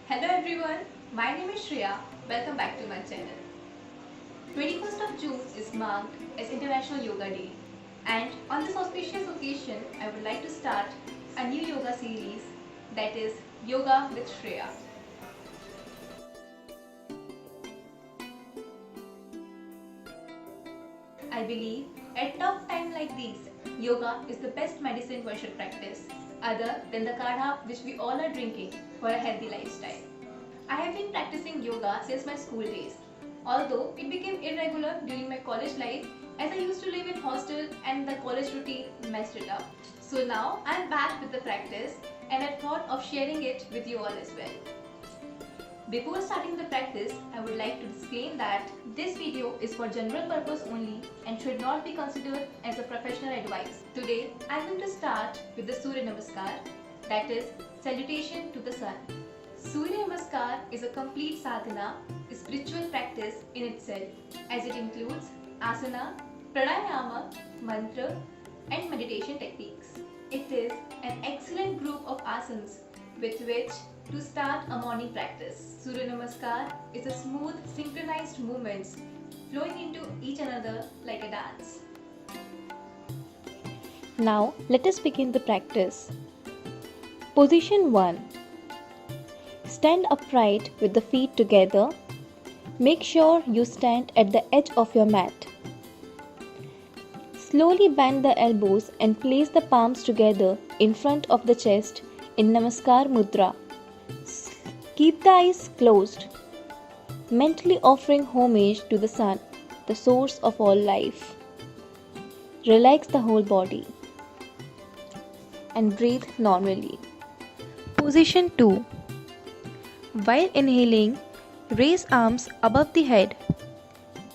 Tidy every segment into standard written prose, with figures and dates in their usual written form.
Hello everyone, my name is Shreya. Welcome back to my channel. 21st of June is marked as International Yoga Day, and on this auspicious occasion I would like to start a new yoga series, that is Yoga with Shreya. I believe at tough times like these, yoga is the best medicine one should practice, other than the kadha which we all are drinking for a healthy lifestyle. I have been practicing yoga since my school days, although it became irregular during my college life as I used to live in hostel and the college routine messed it up. So now I am back with the practice and I thought of sharing it with you all as well. Before starting the practice, I would like to disclaim that this video is for general purpose only and should not be considered as a professional advice. Today, I am going to start with the Surya Namaskar, that is salutation to the sun. Surya Namaskar is a complete sadhana, a spiritual practice in itself, as it includes asana, pranayama, mantra, and meditation techniques. It is an excellent group of asanas with which to start a morning practice. Surya Namaskar is a smooth, synchronized movements flowing into each another like a dance. Now let us begin the practice. Position 1. Stand upright with the feet together. Make sure you stand at the edge of your mat. Slowly bend the elbows and place the palms together in front of the chest in Namaskar Mudra. Keep the eyes closed, mentally offering homage to the sun, the source of all life. Relax the whole body and breathe normally. Position 2. While inhaling, raise arms above the head.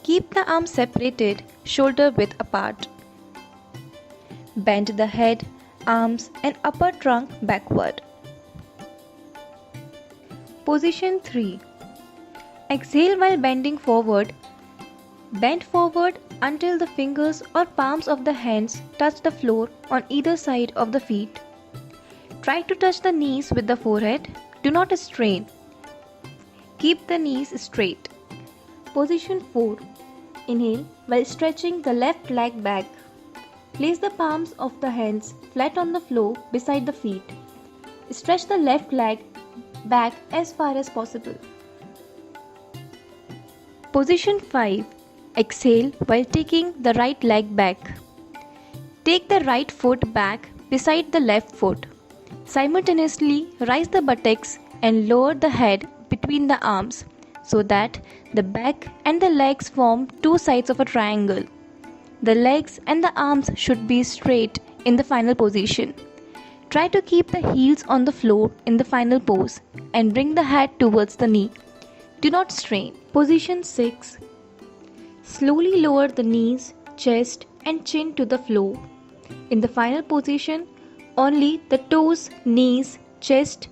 Keep the arms separated, shoulder width apart. Bend the head, arms and upper trunk backward. Position 3. Exhale while bending forward. Bend forward until the fingers or palms of the hands touch the floor on either side of the feet. Try to touch the knees with the forehead. Do not strain. Keep the knees straight. Position 4. Inhale while stretching the left leg back. Place the palms of the hands flat on the floor beside the feet. Stretch the left leg back as far as possible. Position 5. Exhale while taking the right leg back. Take the right foot back beside the left foot. Simultaneously rise the buttocks and lower the head between the arms so that the back and the legs form two sides of a triangle. The legs and the arms should be straight in the final position. Try to keep the heels on the floor in the final pose and bring the head towards the knee. Do not strain. Position 6. Slowly lower the knees, chest and chin to the floor. In the final position, only the toes, knees, chest,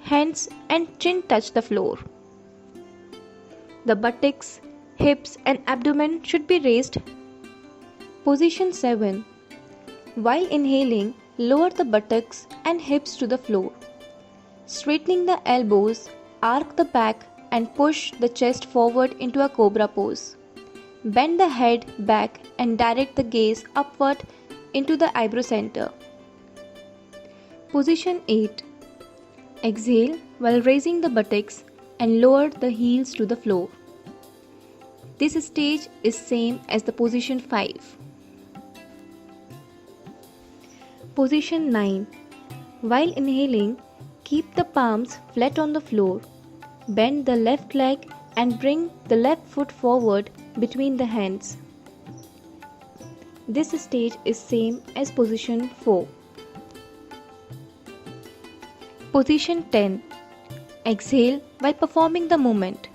hands and chin touch the floor. The buttocks, hips and abdomen should be raised. Position 7. While inhaling, lower the buttocks and hips to the floor. Straightening the elbows, arc the back and push the chest forward into a cobra pose. Bend the head back and direct the gaze upward into the eyebrow center. Position 8. Exhale while raising the buttocks and lower the heels to the floor. This stage is same as the position 5. Position 9. While inhaling, keep the palms flat on the floor. Bend the left leg and bring the left foot forward between the hands. This stage is same as position 4. Position 10. Exhale while performing the movement.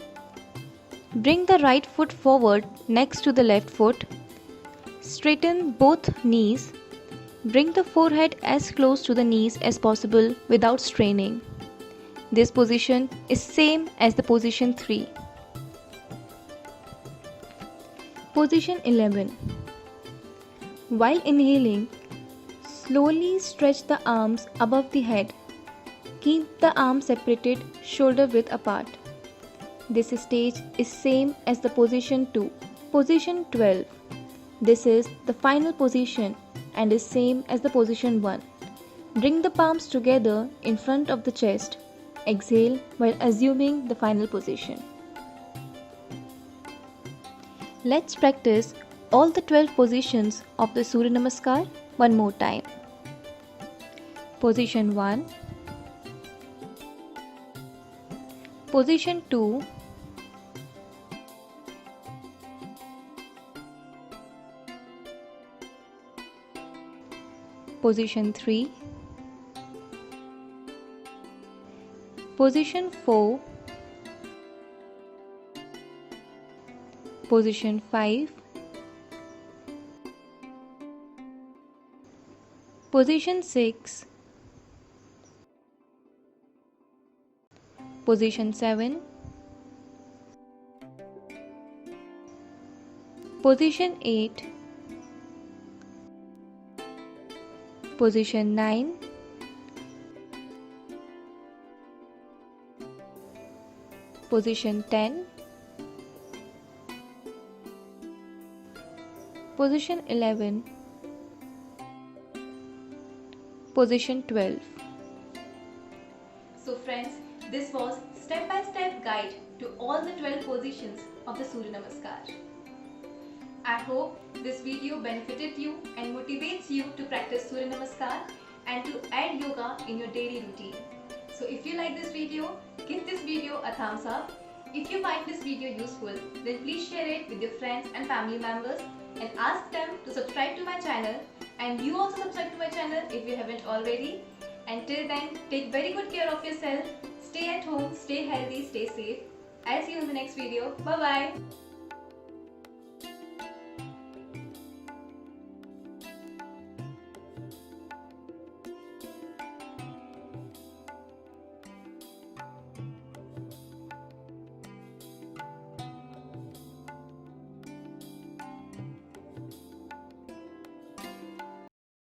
Bring the right foot forward next to the left foot. Straighten both knees. Bring the forehead as close to the knees as possible without straining. This position is same as the position 3. Position 11. While inhaling, slowly stretch the arms above the head. Keep the arms separated shoulder width apart. This stage is same as the position 2. Position 12. This is the final position and is same as the position 1. Bring the palms together in front of the chest. Exhale while assuming the final position. Let's practice all the 12 positions of the Surya Namaskar one more time. Position 1, Position 2, Position 3, Position 4, Position 5, Position 6, Position 7, Position 8, Position 9, Position 10, Position 11, Position 12. So friends, this was step-by-step guide to all the 12 positions of the Surya Namaskar. I hope this video benefited you and motivates you to practice Surya Namaskar and to add yoga in your daily routine. So if you like this video, give this video a thumbs up. If you find this video useful, then please share it with your friends and family members and ask them to subscribe to my channel, and you also subscribe to my channel if you haven't already. Until then, take very good care of yourself. Stay at home, stay healthy, stay safe. I'll see you in the next video. Bye bye.